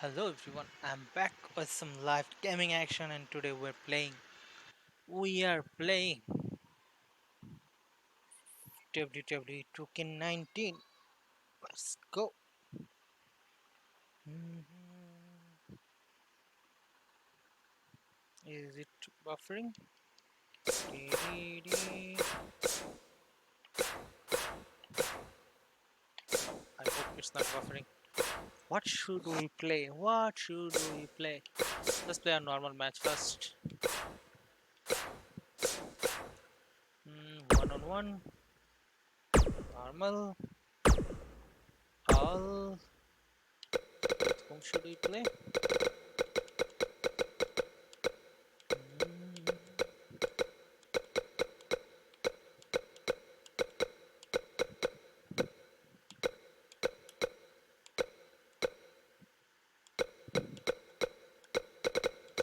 Hello everyone, I'm back with some live gaming action and today we are playing WWE 2K19. Let's go. Mhm. Is it buffering? Dee-dee-dee. I hope it's not buffering. What should we play? What should we play? Let's play a normal match first. One on one, normal, all. Whom should we play? Mm,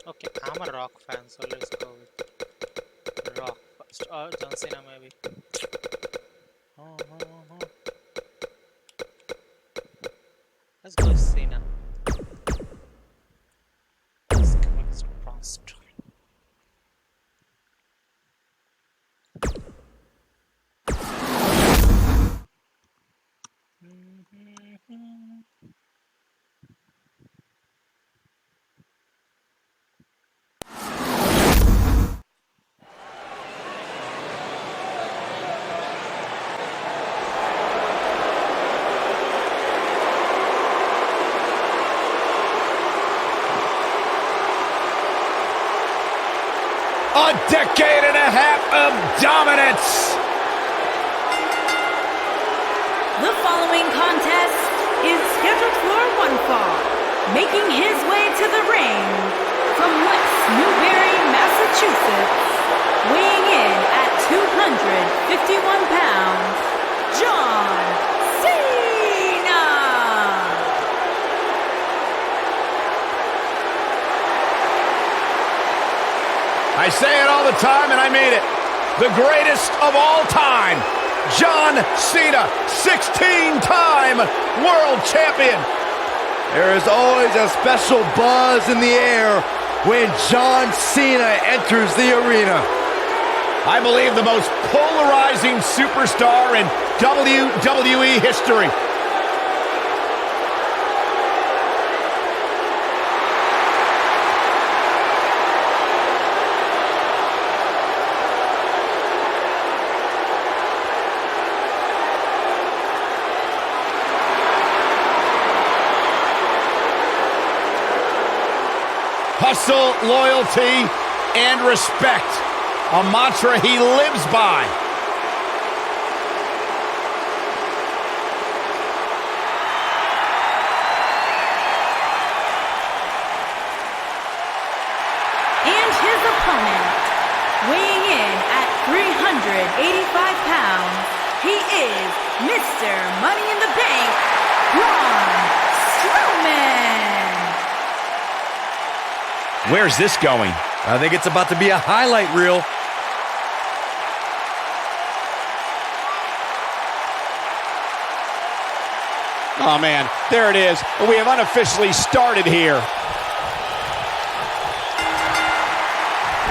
Okay, I'm a rock fan, so let's go with rock first. Or John Cena maybe. Oh, oh, oh. Let's go Cena. Let's go with Transcend. A decade and a half of dominance. The following contest is scheduled for one fall. Making his way to the ring from West Newbury, Massachusetts, weighing in at 251 pounds, John Cena. I say it all the time, and I mean it. The greatest of all time, John Cena, 16-time world champion. There is always a special buzz in the air when John Cena enters the arena. I believe the most polarizing superstar in WWE history. Hustle, loyalty, and respect. A mantra he lives by. And his opponent, weighing in at 385 pounds, he is Mr. Money in the Bank, Braun Strowman. Where's this going? I think it's about to be a highlight reel. Oh man, there it is. We have unofficially started here.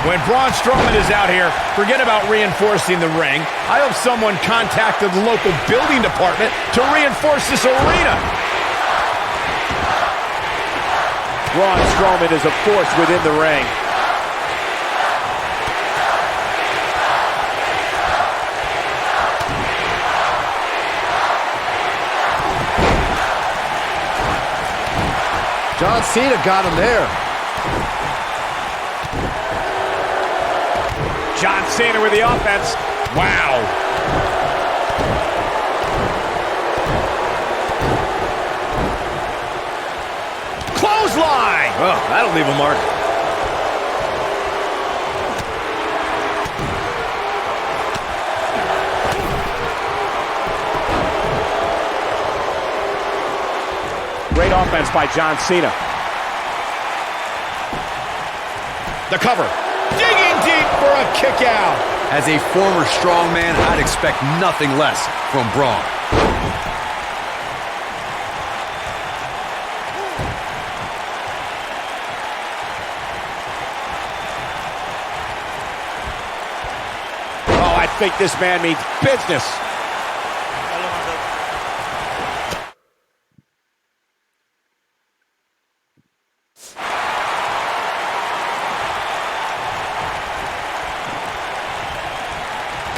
When Braun Strowman is out here, forget about reinforcing the ring. I hope someone contacted the local building department to reinforce this arena. Braun Strowman is a force within the ring. John Cena got him there. John Cena with the offense. Wow. Clothesline. Oh, that'll leave a mark. Great offense by John Cena. The cover. Digging deep for a kick out. As a former strongman, I'd expect nothing less from Braun. think this man means business. चलो मतलब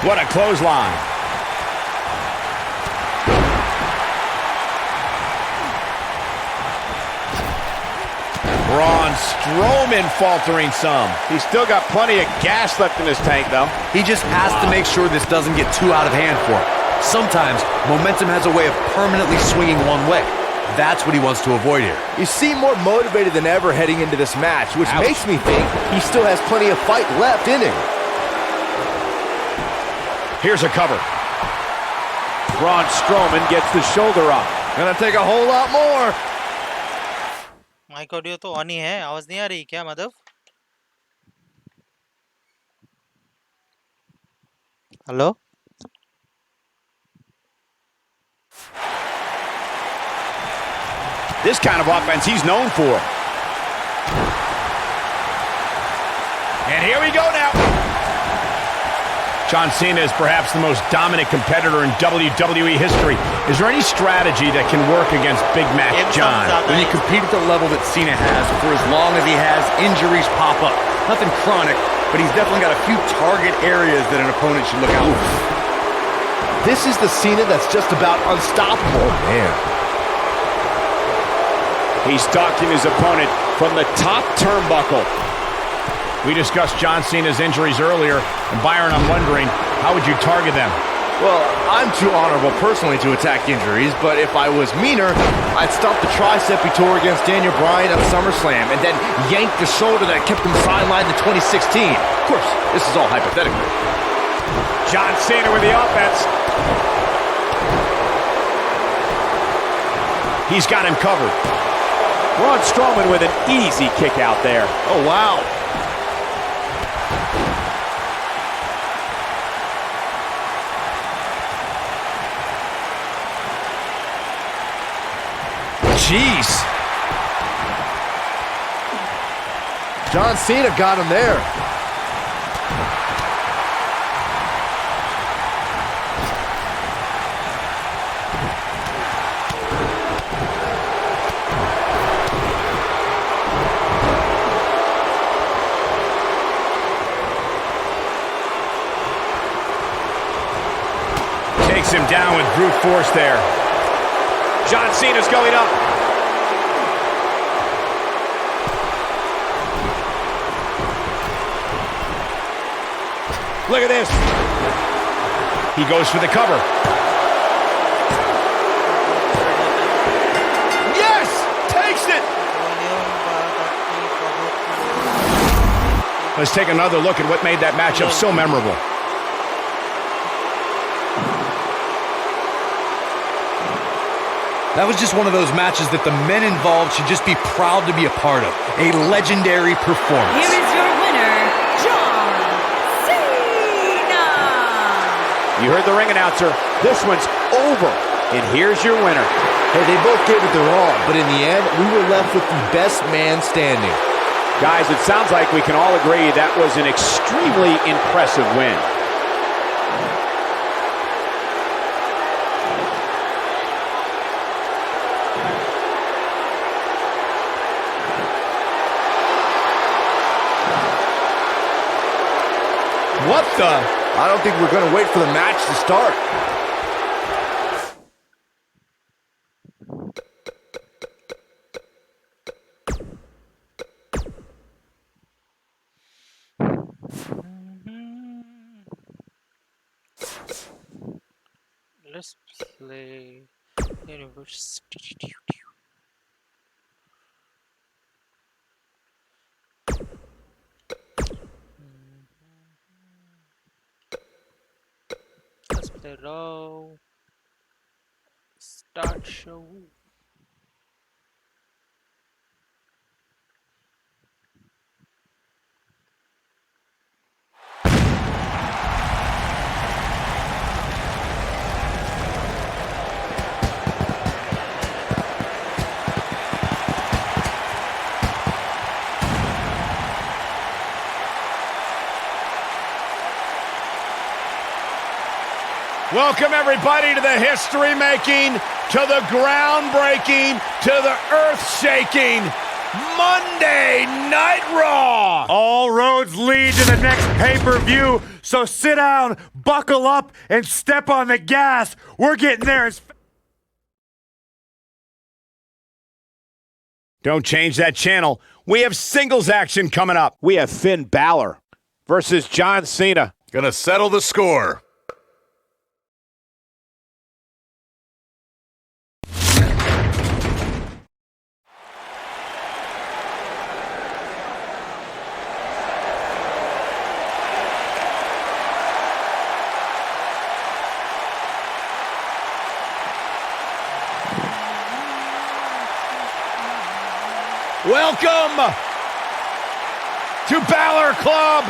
What a clothesline. Braun Strowman faltering some. He's still got plenty of gas left in his tank, though. He just has to make sure this doesn't get too out of hand for him. Sometimes, momentum has a way of permanently swinging one way. That's what he wants to avoid here. You seem more motivated than ever heading into this match, which makes me think he still has plenty of fight left in him. Here's a cover. Braun Strowman gets the shoulder up. Gonna take a whole lot more. Mic audio तो on ही है, आवाज नहीं आ रही क्या Madhav? Hello? This kind of offense he's known for. And here we go now. John Cena is perhaps the most dominant competitor in WWE history. Is there any strategy that can work against Big Match John? When you compete at the level that Cena has, for as long as he has, injuries pop up. Nothing chronic, but he's definitely got a few target areas that an opponent should look out for. This is the Cena that's just about unstoppable. Man. He's stalking his opponent from the top turnbuckle. We discussed John Cena's injuries earlier, and Byron, I'm wondering, how would you target them? Well, I'm too honorable personally to attack injuries, but if I was meaner, I'd stop the tricep he tore against Daniel Bryan at SummerSlam and then yank the shoulder that kept him sidelined in 2016. Of course, this is all hypothetical. John Cena with the offense. He's got him covered. Braun Strowman with an easy kick out there. Oh, wow. Jeez. John Cena got him there. Takes him down with brute force there. John Cena's going up. Look at this. He goes for the cover. Yes! Takes it! Let's take another look at what made that matchup so memorable. That was just one of those matches that the men involved should just be proud to be a part of. A legendary performance. Here is your winner, John Cena. You heard the ring announcer. This one's over. And here's your winner. Hey, they both gave it their all, but in the end, we were left with the best man standing. Guys, it sounds like we can all agree that was an extremely impressive win. What the? I don't think we're going to wait for the match to start. Let's play Universe. Let's play Raw. Start show. Welcome, everybody, to the history-making, to the groundbreaking, to the earth-shaking Monday Night Raw. All roads lead to the next pay-per-view, so sit down, buckle up, and step on the gas. We're getting there as Don't change that channel. We have singles action coming up. We have Finn Balor versus John Cena. Gonna settle the score. Welcome to Balor Club.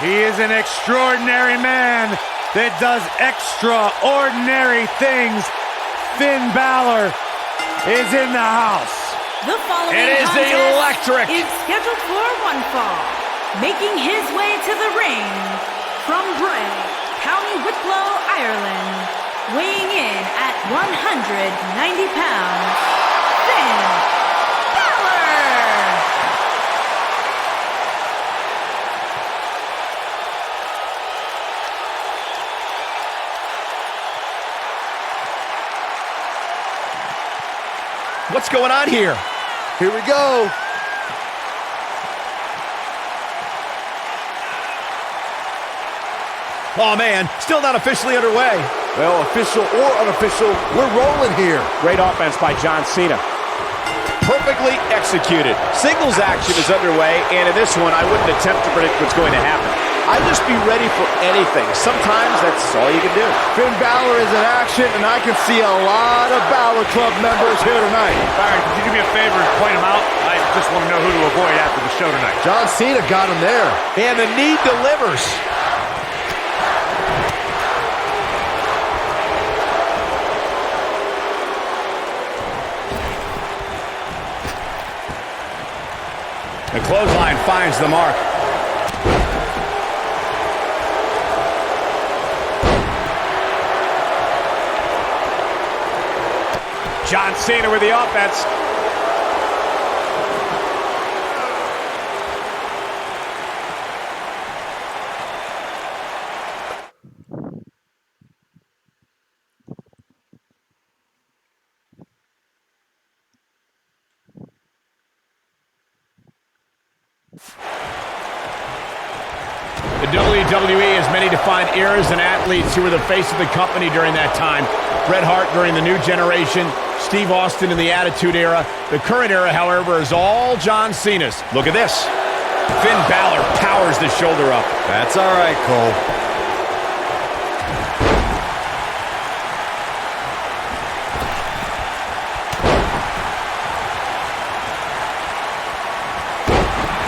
he is an extraordinary man that does extraordinary things. Finn Balor is in the house. The following It is contest electric. is scheduled for one fall. Making his way to the ring from Bray, County Wicklow, Ireland, weighing in at 190 pounds, Finn Balor. What's going on here? Here we go. Oh, man, still not officially underway. Well, official or unofficial, we're rolling here. Great offense by John Cena. Perfectly executed. Singles action is underway, and in this one, I wouldn't attempt to predict what's going to happen. I'd just be ready for anything. Sometimes that's all you can do. Finn Balor is in action, and I can see a lot of Balor Club members here tonight. Byron, could you do me a favor and point him out? I just want to know who to avoid after the show tonight. John Cena got him there. And the knee delivers. The clothesline finds the mark. John Cena with the offense. The WWE has many defined eras and athletes who were the face of the company during that time. Bret Hart during the New Generation, Steve Austin in the Attitude Era. The current era, however, is all John Cena's. Look at this. Finn Balor powers the shoulder up. That's all right, Cole.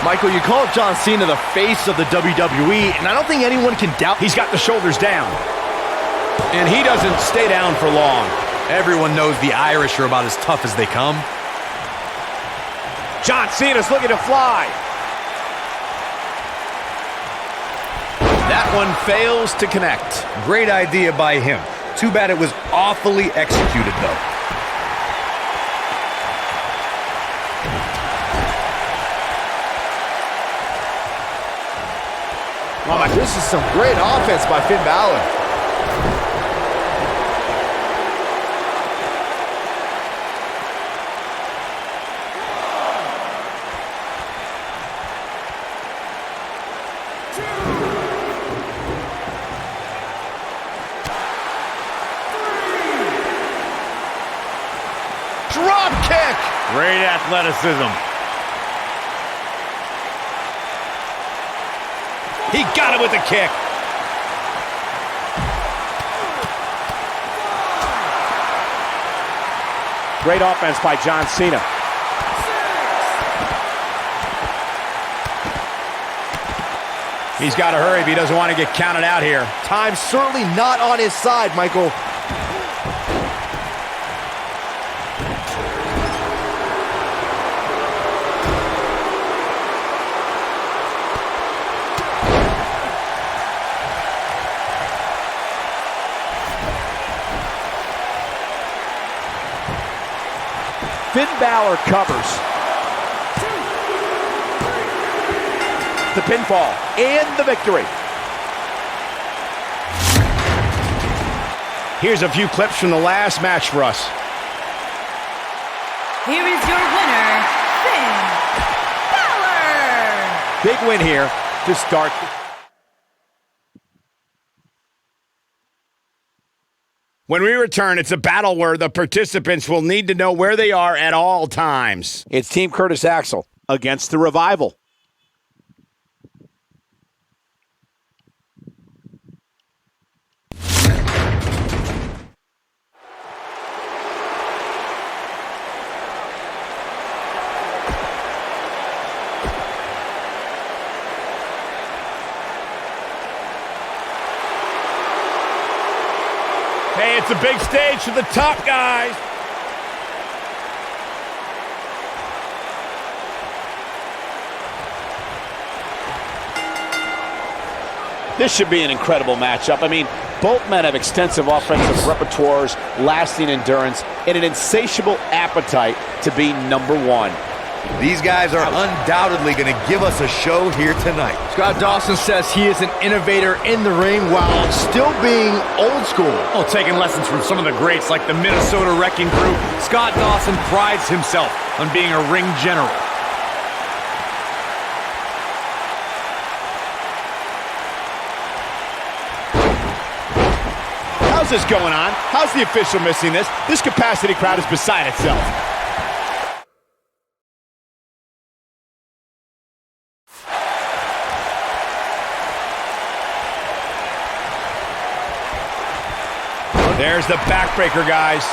Michael, you call John Cena the face of the WWE, and I don't think anyone can doubt He's got the shoulders down. And he doesn't stay down for long. everyone knows the Irish are about as tough as they come. John Cena's looking to fly. That one fails to connect. Great idea by him. Too bad it was awfully executed, though. Oh, this is some great offense by Finn Balor. Drop kick! Great athleticism. He got it with a kick. Great offense by John Cena. He's got to hurry if he doesn't want to get counted out here. Time's certainly not on his side, Michael. Finn Balor covers. The pinfall and the victory. Here's a few clips from the last match for us. Here is your winner, Finn Balor! Big win here to start. When we return, it's a battle where the participants will need to know where they are at all times. It's Team Curtis Axel against the Revival. Hey, it's a big stage for the top guys. This should be an incredible matchup. I mean, both men have extensive offensive repertoires, lasting endurance, and an insatiable appetite to be number one. These guys are undoubtedly going to give us a show here tonight. Scott Dawson says he is an innovator in the ring while still being old school. Oh, taking lessons from some of the greats like the Minnesota Wrecking Crew, Scott Dawson prides himself on being a ring general. How's this going on? How's the official missing this? This capacity crowd is beside itself. There's the backbreaker, guys.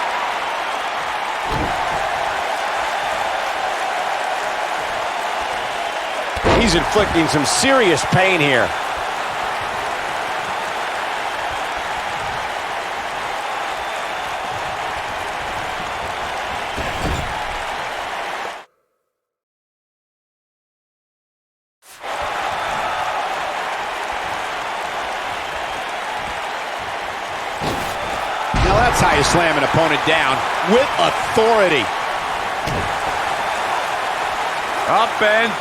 He's inflicting some serious pain here. That's how you slam an opponent down with authority. Up and...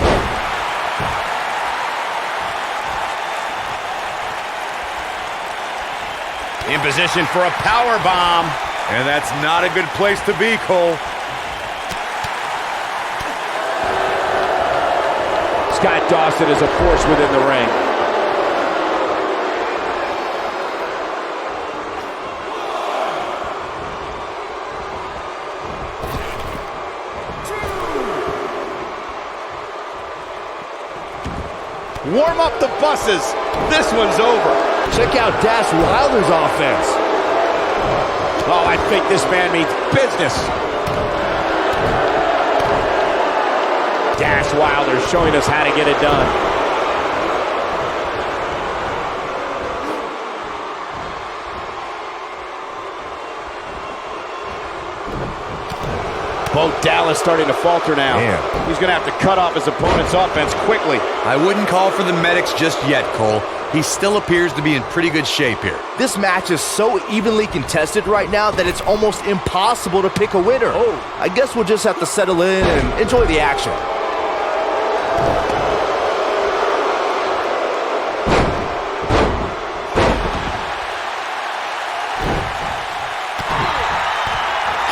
in position for a power bomb. And that's not a good place to be, Cole. Scott Dawson is a force within the ring. Warm up the buses. This one's over. Check out Dash Wilder's offense. Oh, I think this man means business. Dash Wilder showing us how to get it done. Bo Dallas starting to falter now. Man. He's going to have to cut off his opponent's offense quickly. I wouldn't call for the medics just yet, Cole. He still appears to be in pretty good shape here. This match is so evenly contested right now that it's almost impossible to pick a winner. I guess we'll just have to settle in and enjoy the action.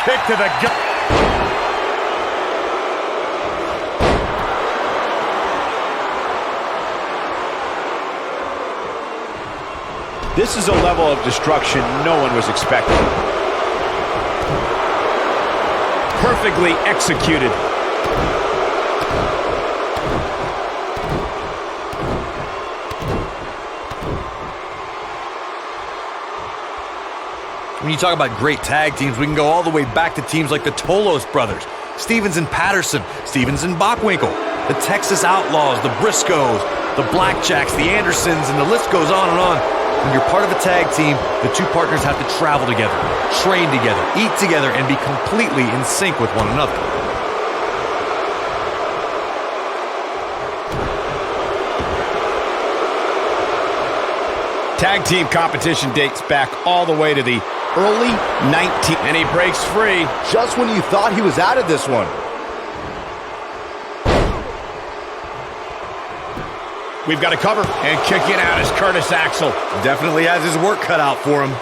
Kick to the gut. This is a level of destruction no one was expecting. Perfectly executed. When you talk about great tag teams, we can go all the way back to teams like the Tolos brothers, Stevens and Patterson, Stevens and Bockwinkel, the Texas Outlaws, the Briscoes, the Blackjacks, the Andersons, and the list goes on and on. When you're part of a tag team, the two partners have to travel together, train together, eat together, and be completely in sync with one another. Tag team competition dates back all the way to the early 19. And he breaks free. just when you thought he was out of this one. We've got a cover. And kicking out is Curtis Axel. Definitely has his work cut out for him.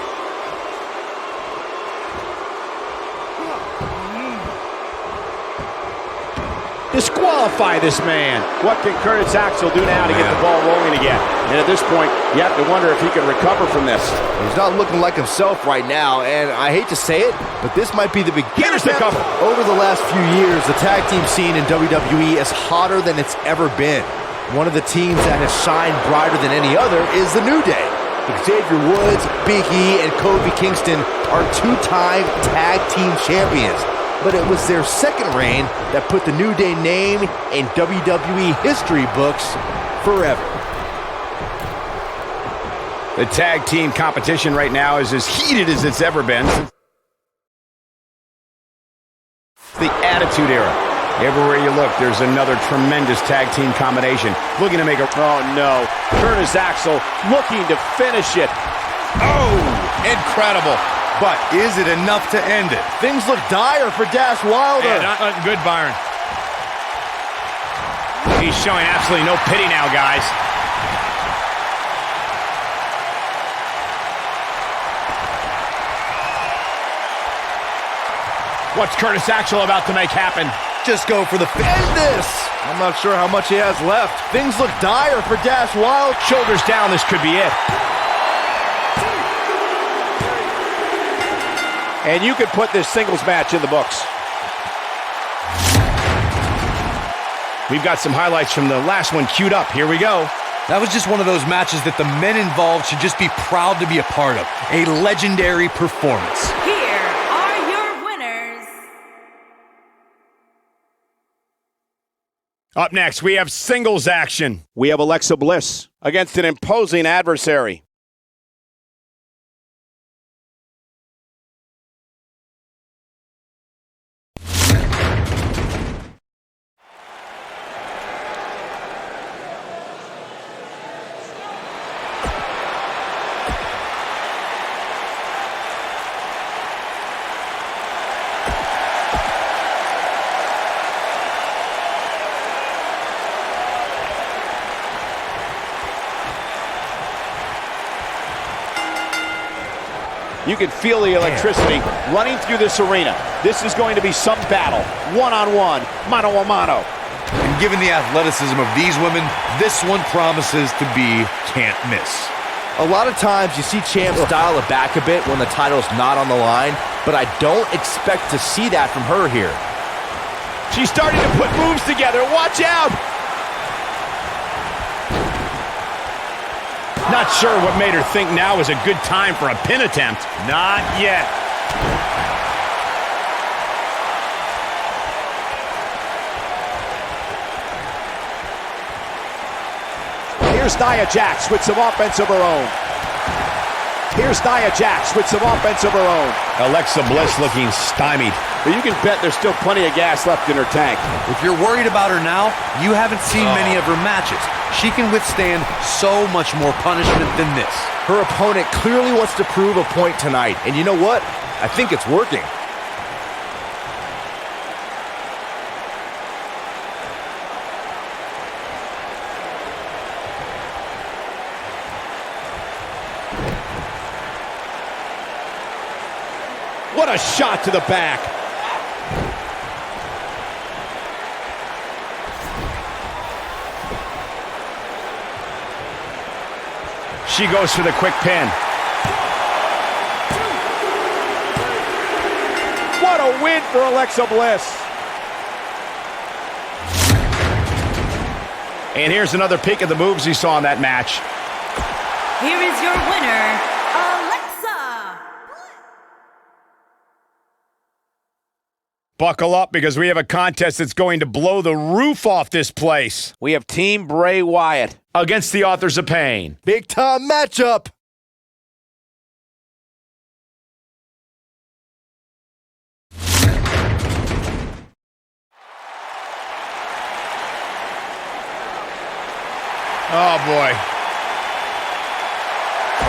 Disqualify this man. What can Curtis Axel do now to get the ball rolling again? And at this point, you have to wonder if he can recover from this. He's not looking like himself right now, and I hate to say it, but this might be the beginning. Here's the cover. Over the last few years, the tag team scene in WWE is hotter than it's ever been. One of the teams that has shined brighter than any other is the New Day. Xavier Woods, Big E, and Kofi Kingston are two-time tag team champions. But it was their second reign that put the New Day name in WWE history books forever. The tag team competition right now is as heated as it's ever been. The Attitude Era. Everywhere you look, there's another tremendous tag team combination. Looking to make a... Oh, no. Curtis Axel looking to finish it. Oh, incredible. But is it enough to end it? Things look dire for Dash Wilder. Yeah, not looking good, Byron. He's showing absolutely no pity now, guys. What's Curtis Axel about to make happen? Just go for the End this! I'm not sure how much he has left. Things look dire for Dash Wilder. Shoulders down, this could be it. And you could put this singles match in the books. We've got some highlights from the last one queued up. Here we go. That was just one of those matches that the men involved should just be proud to be a part of. A legendary performance. Here are your winners. Up next, we have singles action. We have Alexa Bliss against an imposing adversary. You can feel the electricity running through this arena. This is going to be some battle. One-on-one, mano-a-mano. And given the athleticism of these women, this one promises to be can't miss. A lot of times you see champs dial it back a bit when the title's not on the line, but I don't expect to see that from her here. She's starting to put moves together. Watch out! Not sure what made her think now is a good time for a pin attempt. Not yet. Here's Nia Jax with some offense of her own. Here's Nia Jax with some offense of her own. Alexa Bliss looking stymied. But you can bet there's still plenty of gas left in her tank. If you're worried about her now, you haven't seen many of her matches. She can withstand so much more punishment than this. Her opponent clearly wants to prove a point tonight, and you know what? I think it's working. What a shot to the back. She goes for the quick pin. What a win for Alexa Bliss. And here's another peek at the moves you saw in that match. Here is your winner, Alexa. Buckle up because we have a contest that's going to blow the roof off this place. We have Team Bray Wyatt Against the Authors of Pain. Big time matchup. Oh, boy.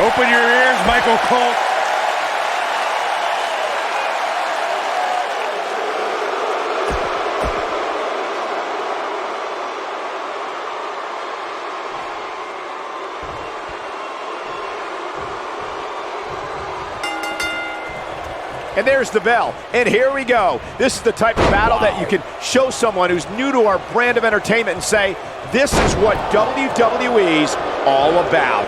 Open your ears, Michael Colt. And there's the bell. And here we go. This is the type of battle that you can show someone who's new to our brand of entertainment and say, this is what WWE's all about.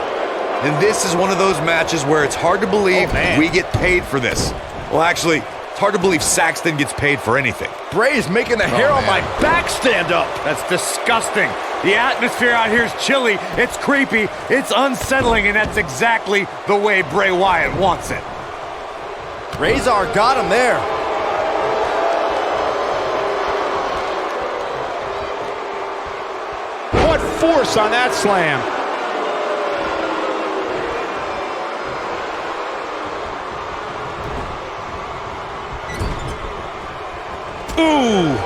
And this is one of those matches where it's hard to believe we get paid for this. Well, actually, it's hard to believe Saxton gets paid for anything. Bray's making the hair on my back stand up. That's disgusting. The atmosphere out here is chilly, it's creepy, it's unsettling, and that's exactly the way Bray Wyatt wants it. Razor got him there. What force on that slam. Ooh.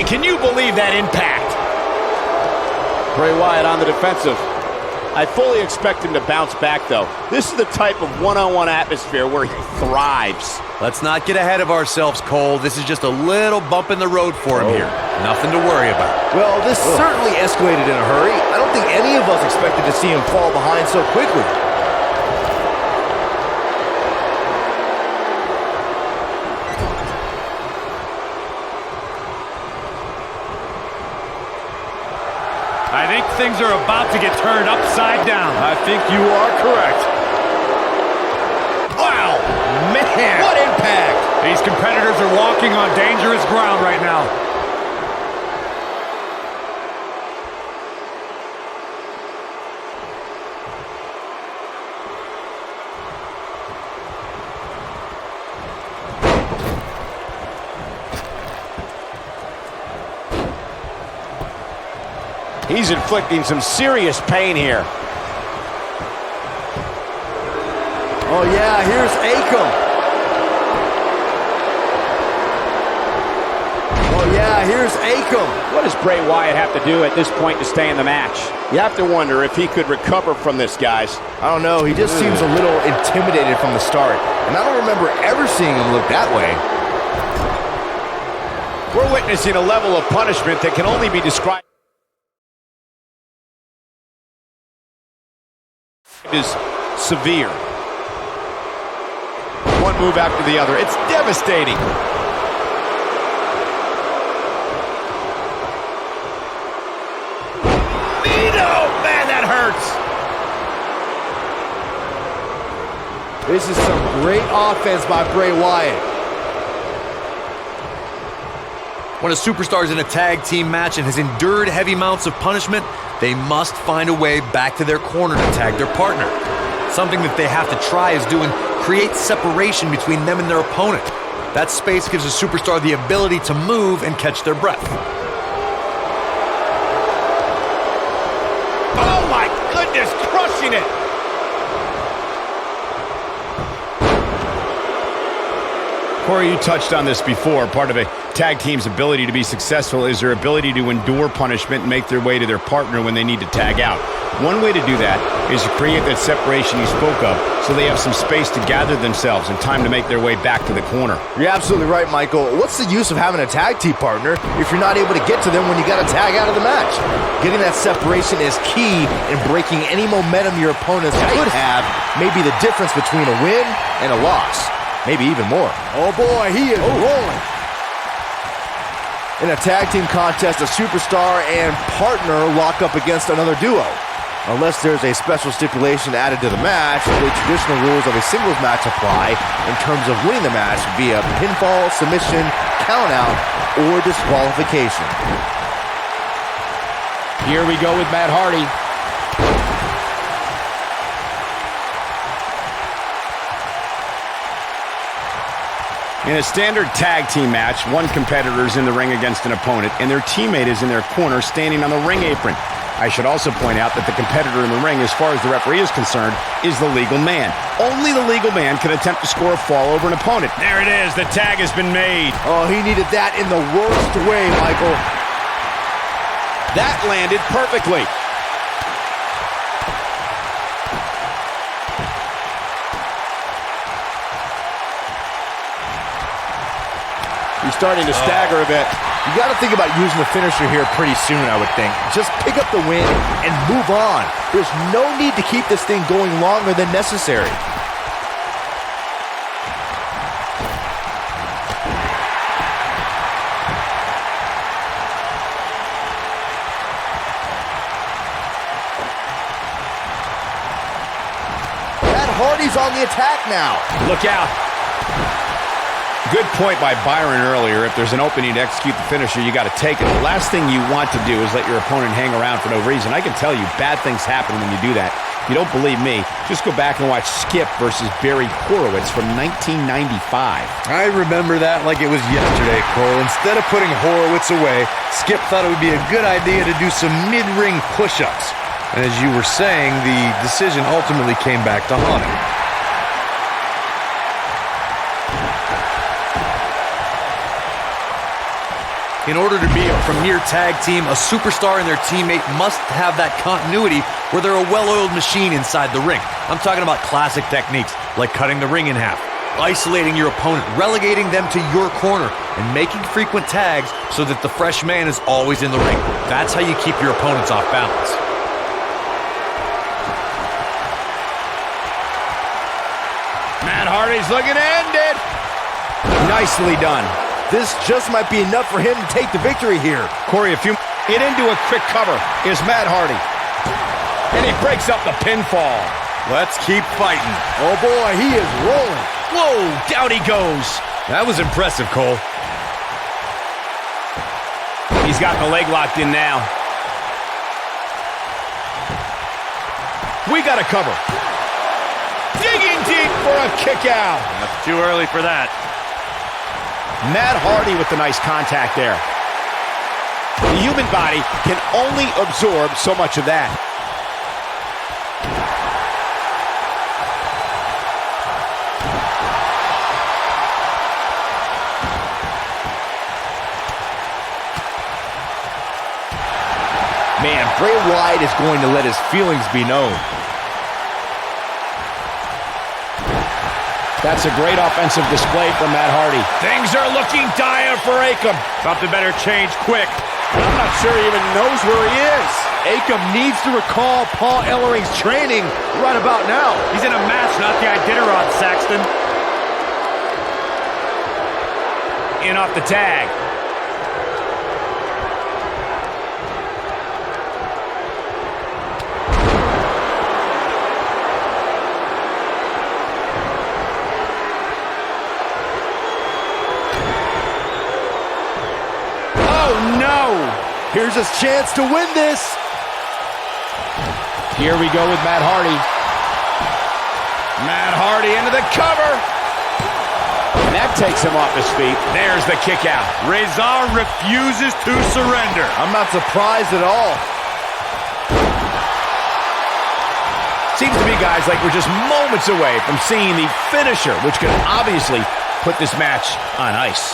Can you believe that impact? Bray Wyatt on the defensive. I fully expect him to bounce back, though. This is the type of one-on-one atmosphere where he thrives. Let's not get ahead of ourselves, Cole. This is just a little bump in the road for him here. Nothing to worry about. Well, this certainly escalated in a hurry. I don't think any of us expected to see him fall behind so quickly. I think things are about to get turned upside down. I think you are correct. Wow, man, what impact! These competitors are walking on dangerous ground right now. He's inflicting some serious pain here. Oh yeah, here's Akam. Oh yeah, here's Akam. What does Bray Wyatt have to do at this point to stay in the match? You have to wonder if he could recover from this, guys. I don't know, he just seems a little intimidated from the start. And I don't remember ever seeing him look that way. We're witnessing a level of punishment that can only be described as severe. One move after the other. It's devastating. Man, that hurts. This is some great offense by Bray Wyatt. When a superstar is in a tag team match and has endured heavy amounts of punishment, they must find a way back to their corner to tag their partner. Something that they have to try is doing create separation between them and their opponent. That space gives a superstar the ability to move and catch their breath. Oh my goodness, crushing it. Corey, you touched on this before. Part of a tag team's ability to be successful is their ability to endure punishment and make their way to their partner when they need to tag out. One way to do that is to create that separation you spoke of so they have some space to gather themselves and time to make their way back to the corner. You're absolutely right, Michael. What's the use of having a tag team partner if you're not able to get to them when you got to tag out of the match? Getting that separation is key in breaking any momentum your opponents could have, maybe the difference between a win and a loss. Maybe even more. Oh boy, he is rolling. In a tag team contest, a superstar and partner lock up against another duo. Unless there's a special stipulation added to the match, the traditional rules of a singles match apply in terms of winning the match via pinfall, submission, countout, or disqualification. Here we go with Matt Hardy. In a standard tag team match, one competitor is in the ring against an opponent, and their teammate is in their corner standing on the ring apron. I should also point out that the competitor in the ring, as far as the referee is concerned, is the legal man. Only the legal man can attempt to score a fall over an opponent. There it is. The tag has been made. Oh, he needed that in the worst way, Michael. That landed perfectly. He's starting to stagger a bit. You got to think about using the finisher here pretty soon, I would think. Just pick up the win and move on. There's no need to keep this thing going longer than necessary. Matt Hardy's on the attack now. Look out. Good point by Byron earlier. If there's an opening to execute the finisher, you got to take it. The last thing you want to do is let your opponent hang around for no reason. I can tell you, bad things happen when you do that. If you don't believe me, just go back and watch Skip versus Barry Horowitz from 1995. I remember that like it was yesterday, Cole. Instead of putting Horowitz away, Skip thought it would be a good idea to do some mid-ring push-ups. And as you were saying, the decision ultimately came back to haunt him. In order to be a premier tag team, a superstar and their teammate must have that continuity where they're a well-oiled machine inside the ring. I'm talking about classic techniques like cutting the ring in half, isolating your opponent, relegating them to your corner, and making frequent tags so that the fresh man is always in the ring. That's how you keep your opponents off balance. Matt Hardy's looking to end it. Nicely done. This just might be enough for him to take the victory here. Corey, it into a quick cover is Matt Hardy. And he breaks up the pinfall. Let's keep fighting. Oh boy, he is rolling. Whoa, down he goes. That was impressive, Cole. He's got the leg locked in now. We got a cover. Digging deep for a kick out. That's too early for that. Matt Hardy with the nice contact there. The human body can only absorb so much of that. Man, Bray Wyatt is going to let his feelings be known. That's a great offensive display from Matt Hardy. Things are looking dire for Akam. Something better change quick. I'm not sure he even knows where he is. Akam needs to recall Paul Ellering's training right about now. He's in a match, not the Iditarod, Saxton. In off the tag. Here's his chance to win this. Here we go with Matt Hardy. Matt Hardy into the cover. And that takes him off his feet. There's the kick out. Rezar refuses to surrender. I'm not surprised at all. Seems to me, guys, like we're just moments away from seeing the finisher, which could obviously put this match on ice.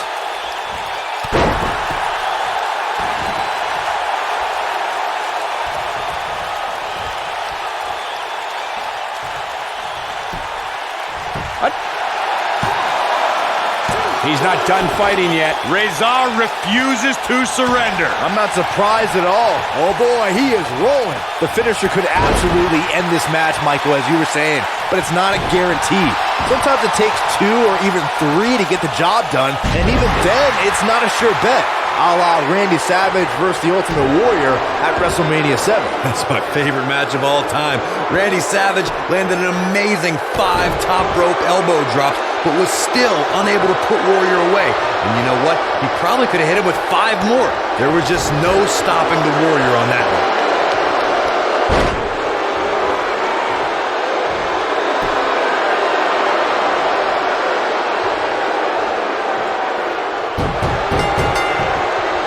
He's not done fighting yet. Rezar refuses to surrender. I'm not surprised at all. Oh boy, he is rolling. The finisher could absolutely end this match, Michael, as you were saying, but it's not a guarantee. Sometimes it takes 2 or even 3 to get the job done, and even then, it's not a sure bet. A la Randy Savage versus the Ultimate Warrior at WrestleMania 7. That's my favorite match of all time. Randy Savage landed an amazing 5 top rope elbow drops, but was still unable to put Warrior away. And you know what? He probably could have hit him with 5 more. There was just no stopping the Warrior on that one.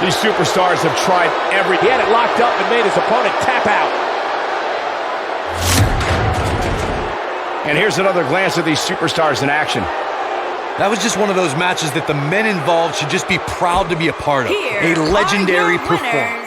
These superstars have tried every... He had it locked up and made his opponent tap out. And here's another glance at these superstars in action. That was just one of those matches that the men involved should just be proud to be a part of. Here A legendary are your performance. winners.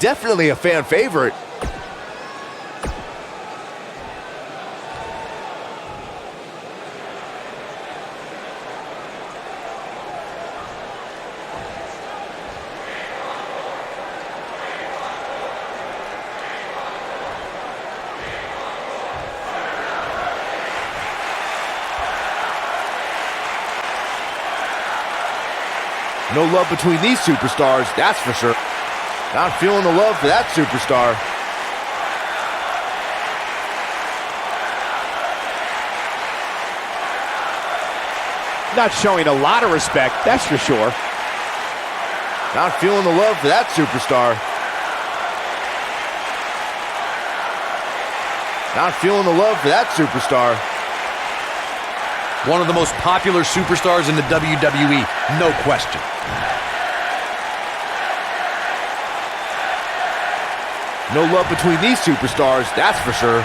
Definitely a fan favorite. No love between these superstars, that's for sure. Not feeling the love for that superstar. Not showing a lot of respect, that's for sure. Not feeling the love for that superstar. Not feeling the love for that superstar. One of the most popular superstars in the WWE, no question. No love between these superstars, that's for sure.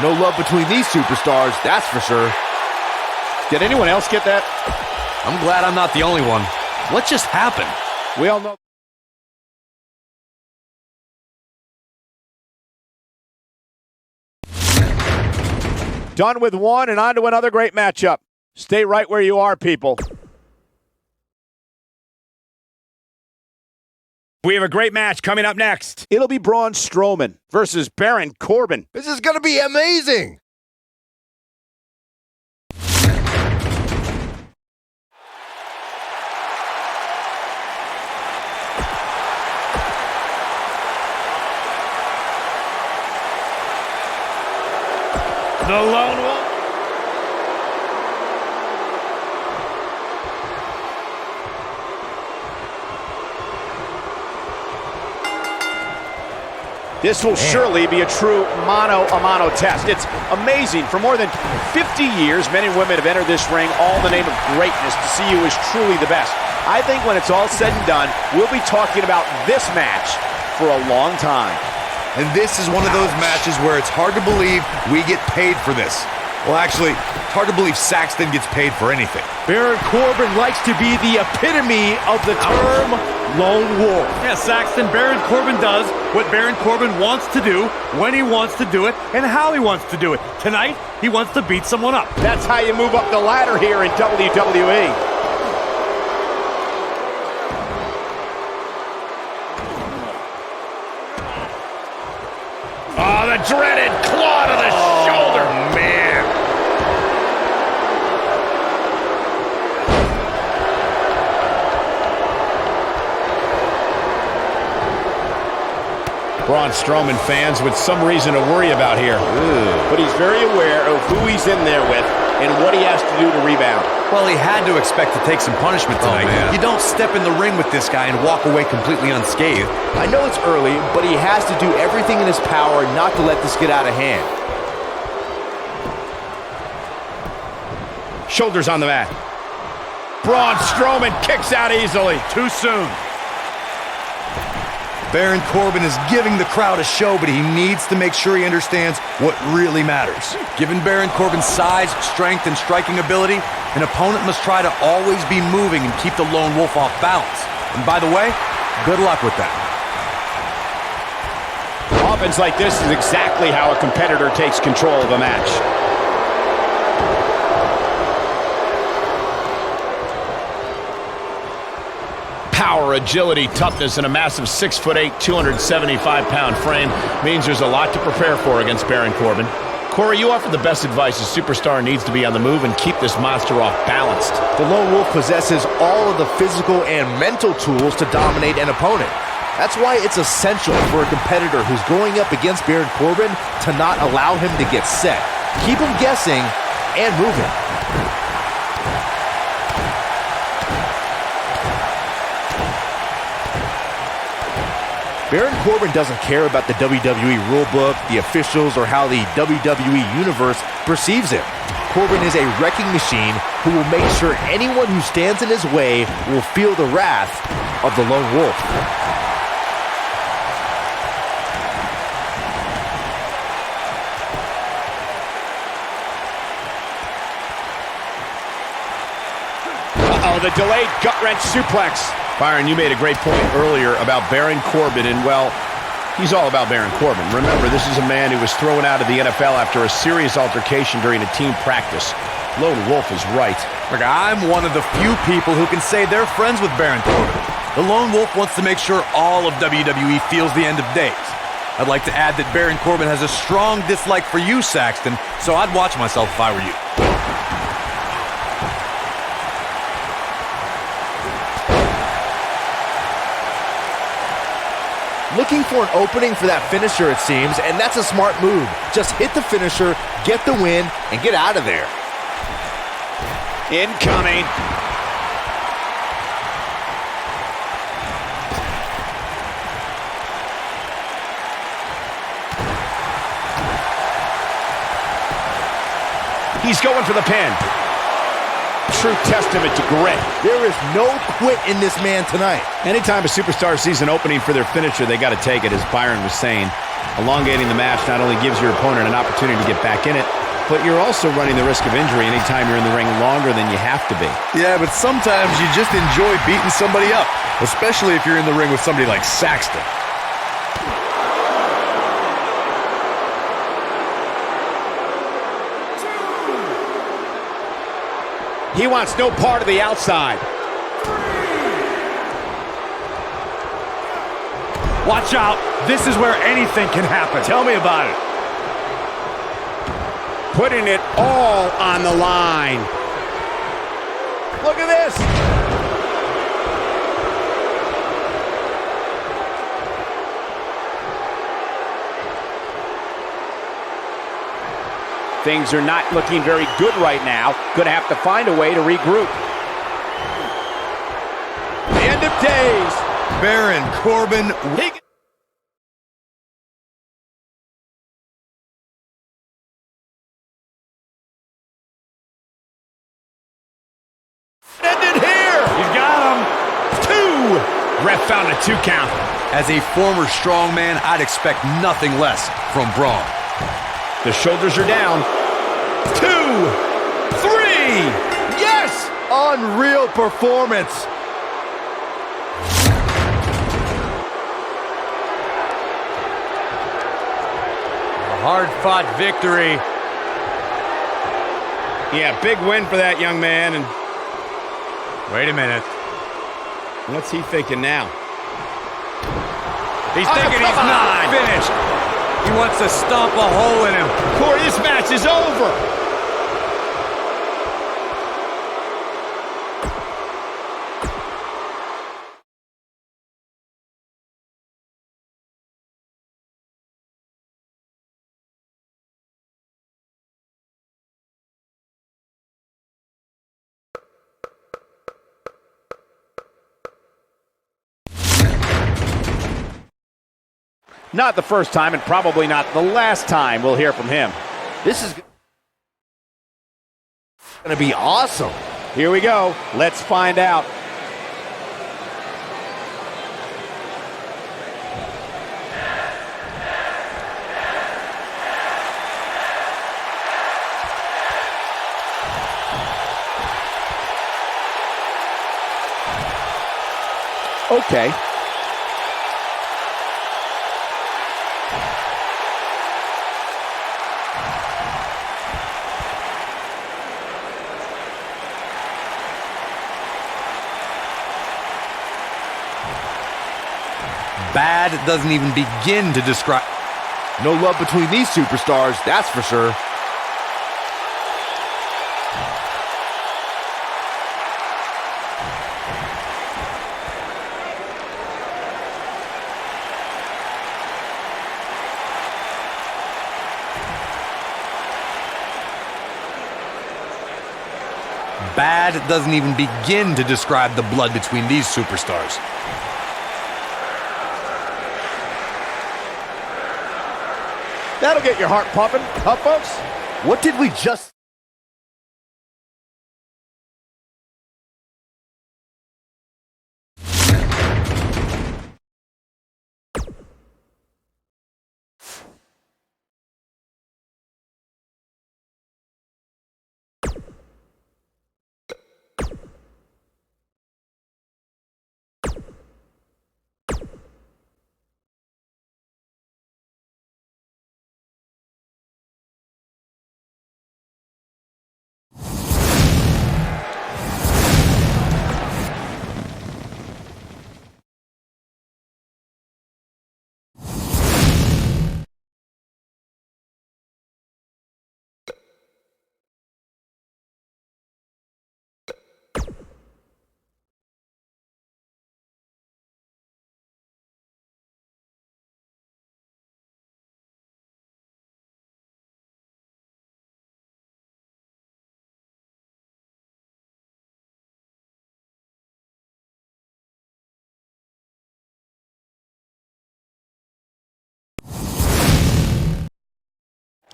No love between these superstars, that's for sure. Did anyone else get that? I'm glad I'm not the only one. What just happened? We all know. Done with one and on to another great matchup. Stay right where you are, people. We have a great match coming up next. It'll be Braun Strowman versus Baron Corbin. This is going to be amazing. The Lone Wolf. This will surely be a true mano-a-mano test. It's amazing. For more than 50 years, men and women have entered this ring all in the name of greatness to see who is truly the best. I think when it's all said and done, we'll be talking about this match for a long time. And this is one of those matches where it's hard to believe we get paid for this. Well, actually, it's hard to believe Saxton gets paid for anything. Baron Corbin likes to be the epitome of the term lone wolf. Yeah, Saxton, Baron Corbin does what Baron Corbin wants to do, when he wants to do it, and how he wants to do it. Tonight, he wants to beat someone up. That's how you move up the ladder here in WWE. Oh, the dreaded claw to the shoulder. Man. Braun Strowman fans with some reason to worry about here. But he's very aware of who he's in there with and what he has to do to rebound. Well, he had to expect to take some punishment tonight. You don't step in the ring with this guy and walk away completely unscathed. I know it's early, but he has to do everything in his power not to let this get out of hand. Shoulders on the mat. Braun Strowman kicks out easily. Too soon. Baron Corbin is giving the crowd a show, but he needs to make sure he understands what really matters. Given Baron Corbin's size, strength, and striking ability, an opponent must try to always be moving and keep the lone wolf off balance. And by the way, good luck with that. Offense like this is exactly how a competitor takes control of a match. Power, agility, toughness, and a massive 6'8", 275-pound frame means there's a lot to prepare for against Baron Corbin. Corey, you offer the best advice a superstar needs to be on the move and keep this monster off balanced. The Lone Wolf possesses all of the physical and mental tools to dominate an opponent. That's why it's essential for a competitor who's going up against Baron Corbin to not allow him to get set. Keep him guessing and moving. Baron Corbin doesn't care about the WWE rulebook, the officials, or how the WWE Universe perceives him. Corbin is a wrecking machine who will make sure anyone who stands in his way will feel the wrath of the Lone Wolf. Oh, the delayed gut-wrench suplex. Byron, you made a great point earlier about Baron Corbin, and, well, he's all about Baron Corbin. Remember, this is a man who was thrown out of the NFL after a serious altercation during a team practice. Lone Wolf is right. Look, I'm one of the few people who can say they're friends with Baron Corbin. The Lone Wolf wants to make sure all of WWE feels the end of days. I'd like to add that Baron Corbin has a strong dislike for you, Saxton, so I'd watch myself if I were you. Looking for an opening for that finisher, it seems, and that's a smart move. Just hit the finisher, get the win, and get out of there. Incoming. He's going for the pin. True testament to grit. There is no quit in this man tonight. Anytime a superstar sees an opening for their finisher, they got to take it, as Byron was saying. Elongating the match not only gives your opponent an opportunity to get back in it, but you're also running the risk of injury anytime you're in the ring longer than you have to be. Yeah, but sometimes you just enjoy beating somebody up, especially if you're in the ring with somebody like Saxton. He wants no part of the outside. Watch out. This is where anything can happen. Tell me about it. Putting it all on the line. Look at this. Things are not looking very good right now. Gonna have to find a way to regroup. The end of days. Baron Corbin. Ended here. He's got him. 2! Ref found a 2 count. As a former strongman, I'd expect nothing less from Braun. The shoulders are down. 2! 3! Yes. Unreal performance. A hard-fought victory. Yeah, big win for that young man. And Wait a minute. what's he thinking now? He's thinking he's not finished. He wants to stomp a hole in him. Corey, this match is over. Not the first time, and probably not the last time we'll hear from him. This is going to be awesome. Here we go. Let's find out. Okay. Bad doesn't even begin to describe. No love between these superstars, that's for sure. Bad doesn't even begin to describe the blood between these superstars. That'll get your heart pumping, huh, folks? What did we just...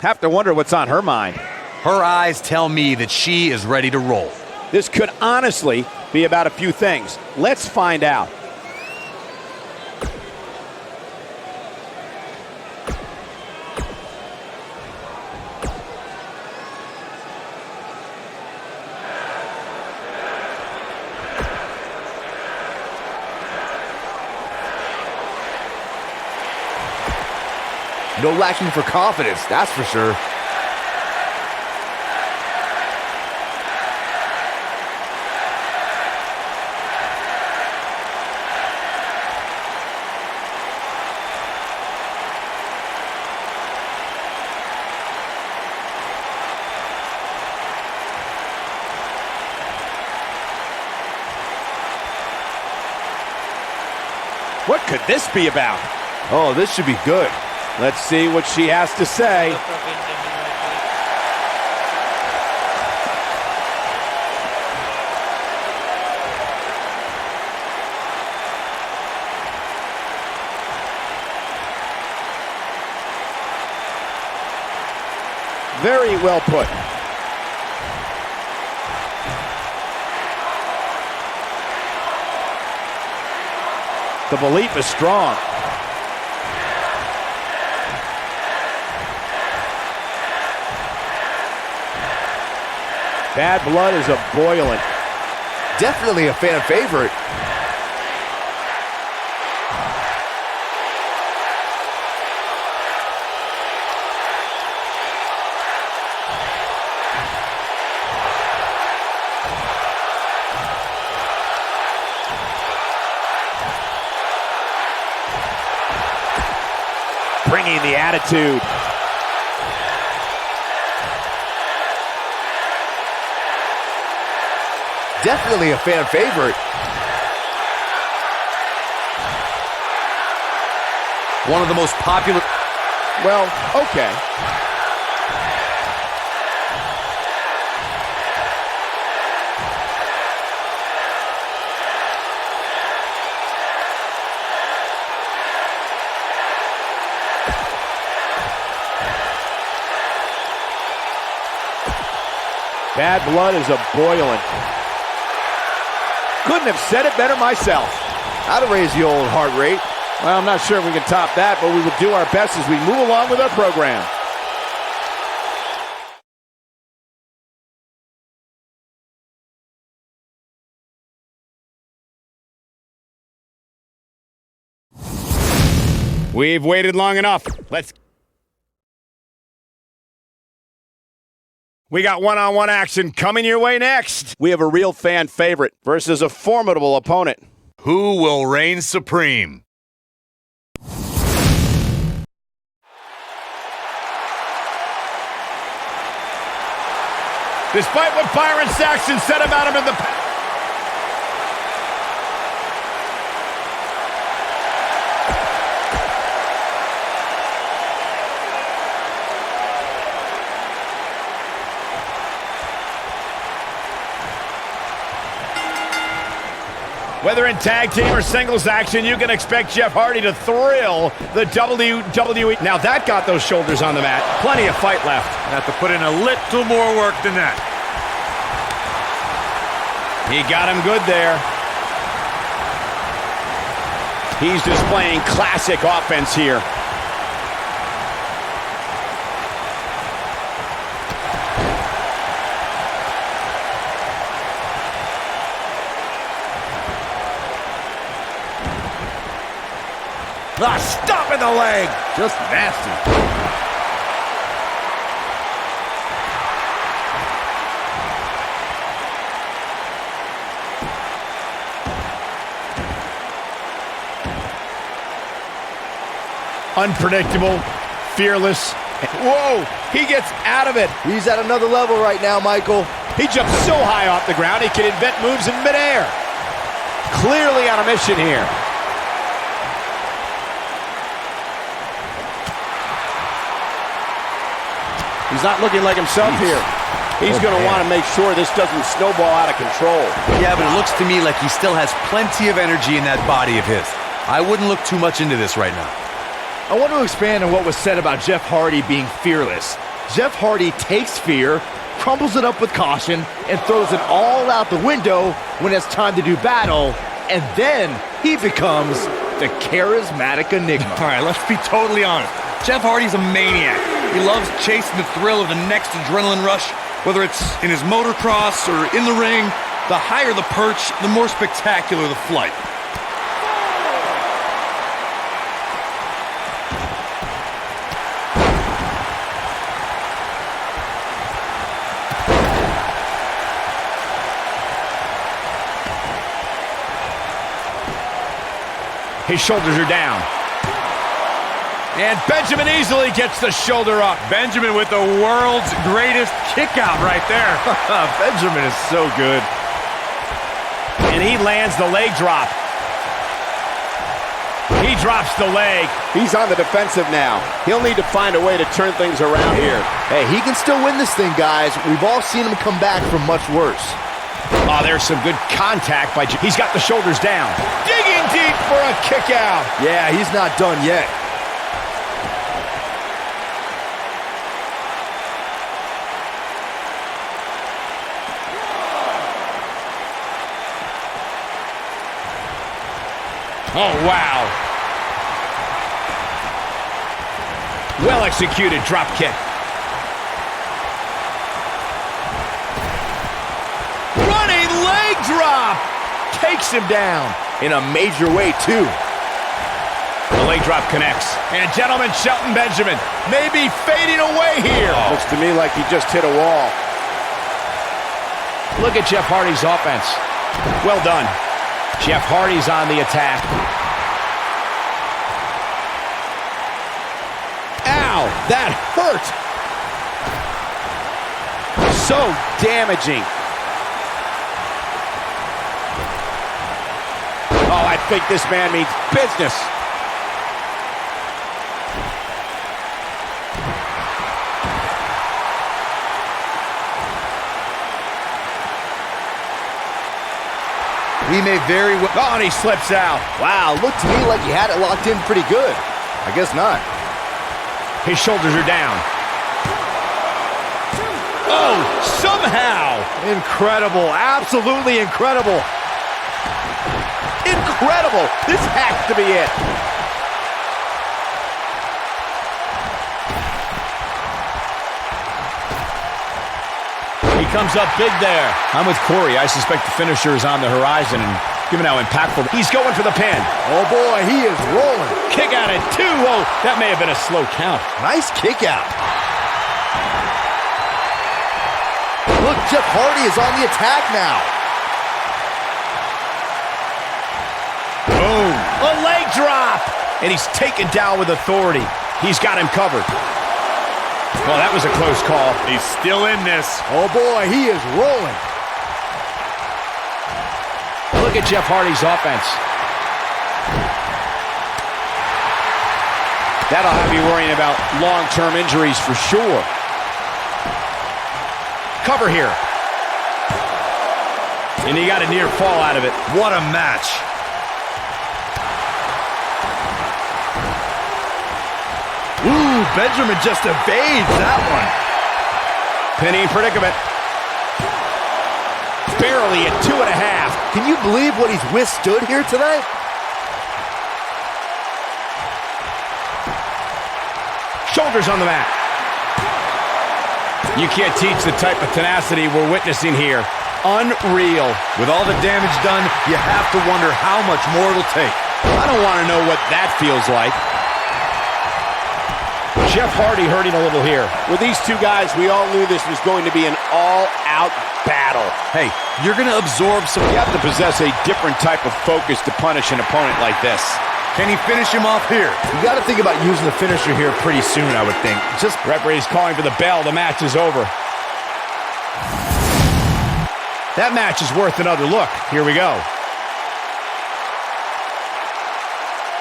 Have to wonder what's on her mind. Her eyes tell me that she is ready to roll. This could honestly be about a few things. Let's find out. No lacking for confidence, that's for sure. What could this be about? Oh, this should be good. Let's see what she has to say. Very well put. The belief is strong. Bad blood is a-boiling. Definitely a fan favorite. Bringing the attitude. Definitely a fan favorite. One of the most popular... Well, okay. Bad blood is a-boiling. Couldn't have said it better myself. How to raise the old heart rate. Well, I'm not sure if we can top that, but we will do our best as we move along with our program. We've waited long enough. We got one-on-one action coming your way next. We have a real fan favorite versus a formidable opponent. Who will reign supreme? Despite what Byron Saxton said about him in the past. Whether in tag team or singles action, you can expect Jeff Hardy to thrill the WWE. Now that got those shoulders on the mat. Plenty of fight left. Have to put in a little more work than that. He got him good there. He's displaying classic offense here. Stop in the leg. Just nasty. Unpredictable, fearless. Whoa, he gets out of it. He's at another level right now, Michael. He jumps so high off the ground, he can invent moves in midair. Clearly on a mission here. He's not looking like himself here. He's going to want to make sure this doesn't snowball out of control. Yeah, but it looks to me like he still has plenty of energy in that body of his. I wouldn't look too much into this right now. I want to expand on what was said about Jeff Hardy being fearless. Jeff Hardy takes fear, crumbles it up with caution, and throws it all out the window when it's time to do battle, and then he becomes the charismatic enigma. All right, let's be totally honest. Jeff Hardy's a maniac. He loves chasing the thrill of the next adrenaline rush, whether it's in his motocross or in the ring. The higher the perch, the more spectacular the flight. His shoulders are down. And Benjamin easily gets the shoulder up. Benjamin with the world's greatest kick out right there. Benjamin is so good. And he lands the leg drop. He drops the leg. He's on the defensive now. He'll need to find a way to turn things around here. Hey, he can still win this thing, guys. We've all seen him come back from much worse. Oh, there's some good contact by He's got the shoulders down. Digging deep for a kick out. Yeah, he's not done yet. Oh, wow. Well executed drop kick. Running leg drop. Takes him down. In a major way, too. The leg drop connects. And gentlemen, Shelton Benjamin may be fading away here. Looks to me like he just hit a wall. Look at Jeff Hardy's offense. Well done. Jeff Hardy's on the attack. Ow, that hurt. So damaging. Oh, I think this man means business. He may very well... Oh, and he slips out. Wow, looked to me like he had it locked in pretty good. I guess not. His shoulders are down. Oh, somehow. Incredible. Absolutely incredible. Incredible. This has to be it. He comes up big there. I'm with Corey. I suspect the finisher is on the horizon, and given how impactful, he's going for the pin. Oh boy, he is rolling. Kick out at 2. Oh, that may have been a slow count. Nice kick out. Look, Jeff Hardy is on the attack now. Boom. A leg drop. And he's taken down with authority. He's got him covered. Well, that was a close call. He's still in this. Oh boy, he is rolling. Look at Jeff Hardy's offense. That'll have you worrying about long-term injuries for sure. Cover here. And he got a near fall out of it. What a match. Ooh, Benjamin just evades that one. Pinning predicament. Barely at 2.5. Can you believe what he's withstood here tonight? Shoulders on the mat. You can't teach the type of tenacity we're witnessing here. Unreal. With all the damage done, you have to wonder how much more it'll take. I don't want to know what that feels like. Jeff Hardy hurting a little here. With these two guys, we all knew this was going to be an all-out battle. Hey, you're going to absorb some... You have to possess a different type of focus to punish an opponent like this. Can he finish him off here? You got to think about using the finisher here pretty soon, I would think. Just referee's calling for the bell. The match is over. That match is worth another look. Here we go.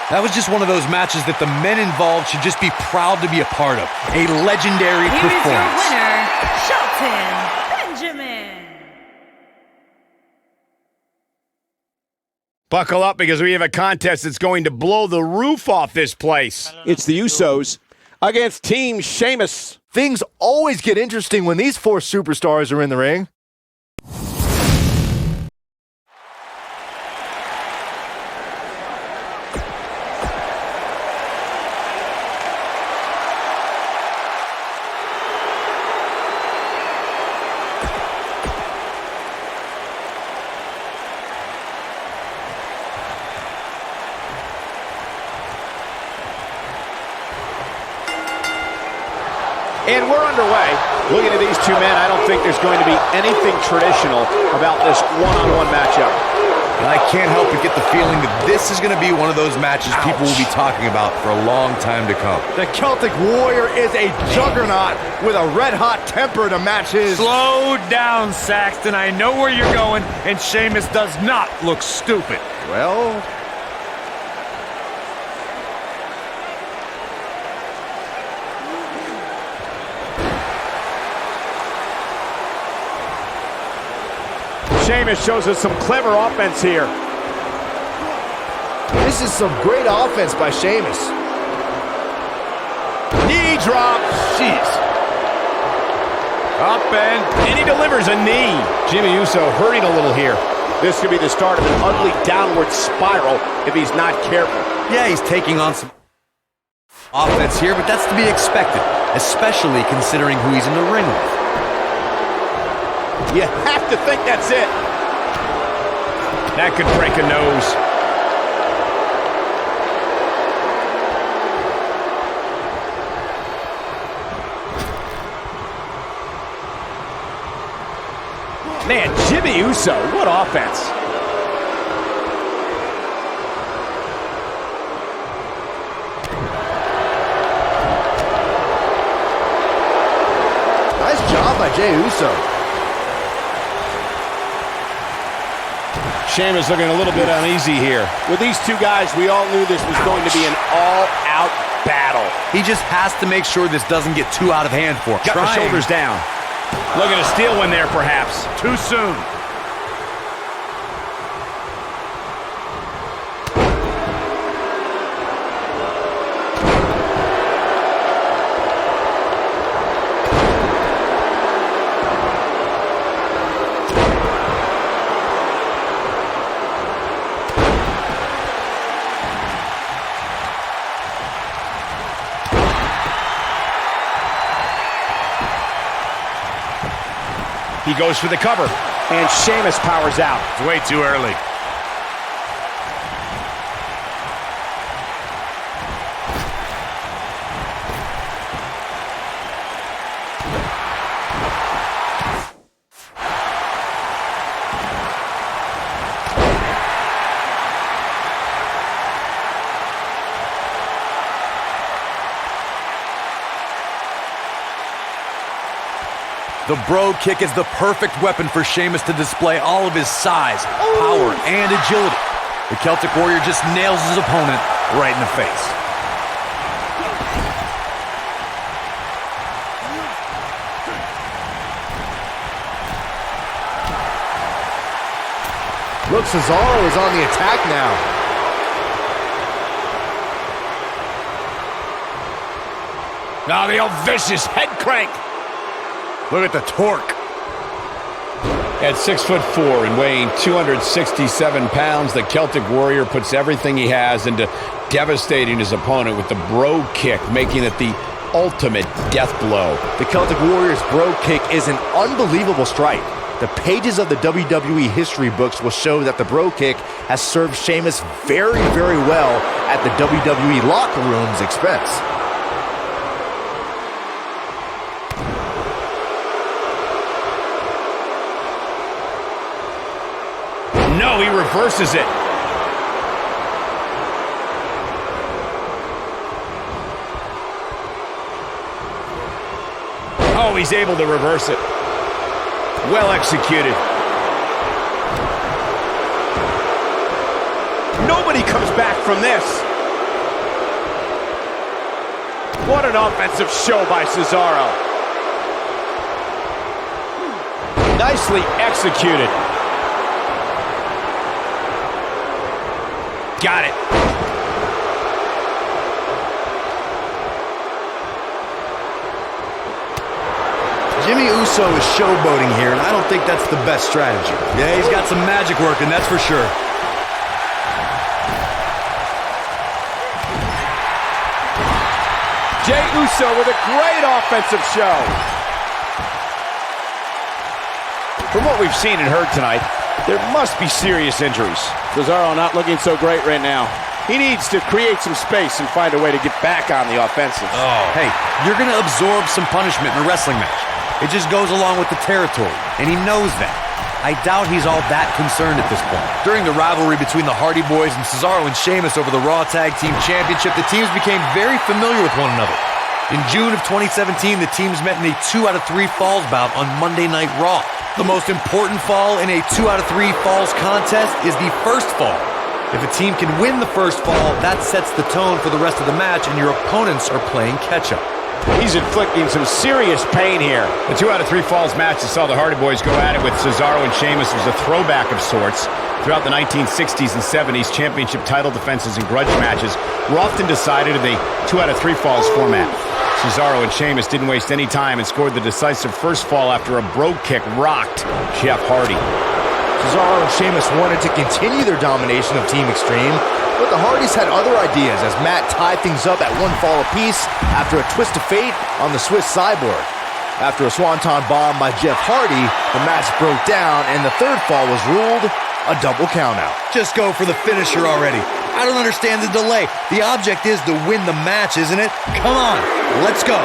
That was just one of those matches that the men involved should just be proud to be a part of. A legendary Here is your performance. winner, Shelton Benjamin. Buckle up because we have a contest that's going to blow the roof off this place. It's the Usos against Team Sheamus. Things always get interesting when these four superstars are in the ring. And we're underway. Looking at these two men, I don't think there's going to be anything traditional about this one-on-one matchup. And I can't help but get the feeling that this is going to be one of those matches people will be talking about for a long time to come. The Celtic Warrior is a juggernaut with a red-hot temper to match his. Slow down, Saxton. I know where you're going, and Sheamus does not look stupid. Well, Sheamus shows us some clever offense here. this is some great offense by Sheamus. Knee drop. Jeez. Up and he delivers a knee. Jimmy Uso hurting a little here. This could be the start of an ugly downward spiral if he's not careful. Yeah, he's taking on some offense here, but that's to be expected, especially considering who he's in the ring with. You have to think that's it. That could break a nose. Man, Jimmy Uso, what offense. Nice job by Jey Uso. Sheamus looking a little bit uneasy here. With these two guys, we all knew this was going to be an all-out battle. He just has to make sure this doesn't get too out of hand for him. Got the shoulders down. Looking to steal one there, perhaps. Too soon. He goes for the cover. And Sheamus powers out. It's way too early. The bro kick is the perfect weapon for Sheamus to display all of his size, power, and agility. The Celtic Warrior just nails his opponent right in the face. Look, Cesaro is on the attack now. Now the old vicious head crank. Look at the torque. At 6'4" and weighing 267 pounds, the Celtic Warrior puts everything he has into devastating his opponent with the bro kick, making it the ultimate death blow. The Celtic Warrior's bro kick is an unbelievable strike. The pages of the WWE history books will show that the bro kick has served Sheamus very, very well at the WWE locker room's expense. No, he reverses it. Oh, he's able to reverse it. Well executed. Nobody comes back from this. What an offensive show by Cesaro. Nicely executed. Got it. Jimmy Uso is showboating here, and I don't think that's the best strategy. Yeah, he's got some magic working, that's for sure. Jey Uso with a great offensive show. From what we've seen and heard tonight, there must be serious injuries. Cesaro not looking so great right now. He needs to create some space and find a way to get back on the offensive. Oh, hey, you're going to absorb some punishment in a wrestling match. It just goes along with the territory, and he knows that. I doubt he's all that concerned at this point. During the rivalry between the Hardy Boys and Cesaro and Sheamus over the Raw Tag Team Championship, the teams became very familiar with one another. In June of 2017, the teams met in a 2 out of 3 falls bout on Monday Night Raw. The most important fall in a 2 out of 3 falls contest is the first fall. If a team can win the first fall, that sets the tone for the rest of the match, and your opponents are playing catch-up. He's inflicting some serious pain here. The 2 out of 3 falls match that saw the Hardy Boys go at it with Cesaro and Sheamus was a throwback of sorts. Throughout the 1960s and 70s, championship title defenses and grudge matches were often decided in the 2 out of 3 falls format. Cesaro and Sheamus didn't waste any time and scored the decisive first fall after a brogue kick rocked Jeff Hardy. Cesaro and Sheamus wanted to continue their domination of Team Extreme, but the Hardys had other ideas as Matt tied things up at 1 fall apiece after a twist of fate on the Swiss Cyborg. After a swanton bomb by Jeff Hardy, the match broke down and the third fall was ruled a double countout. Just go for the finisher already. I don't understand the delay. The object is to win the match, isn't it? Come on, let's go.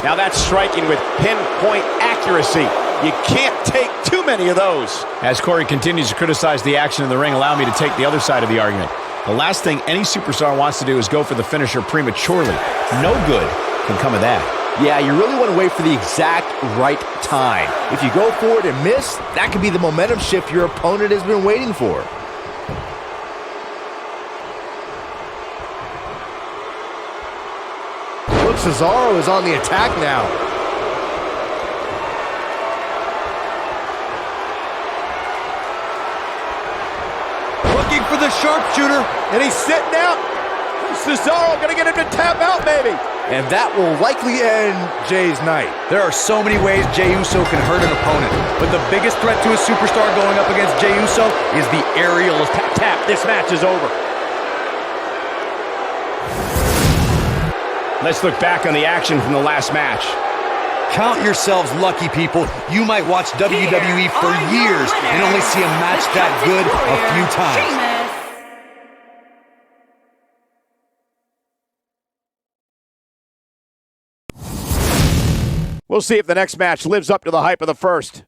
Now that's striking with pinpoint accuracy. You can't take too many of those. As Corey continues to criticize the action in the ring, allow me to take the other side of the argument. The last thing any superstar wants to do is go for the finisher prematurely. No good can come of that. Yeah, you really want to wait for the exact right time. If you go for it and miss, that could be the momentum shift your opponent has been waiting for. Look, Cesaro is on the attack now. Looking for the sharpshooter, And he's sitting out. Cesaro gonna get him to tap out, maybe. And that will likely end Jay's night. There are so many ways Jey Uso can hurt an opponent, but the biggest threat to a superstar going up against Jey Uso is the aerial Tap. This match is over. Let's look back on the action from the last match. Count yourselves lucky, people. You might watch WWE for years and only see a match that good a few times. We'll see if the next match lives up to the hype of the first.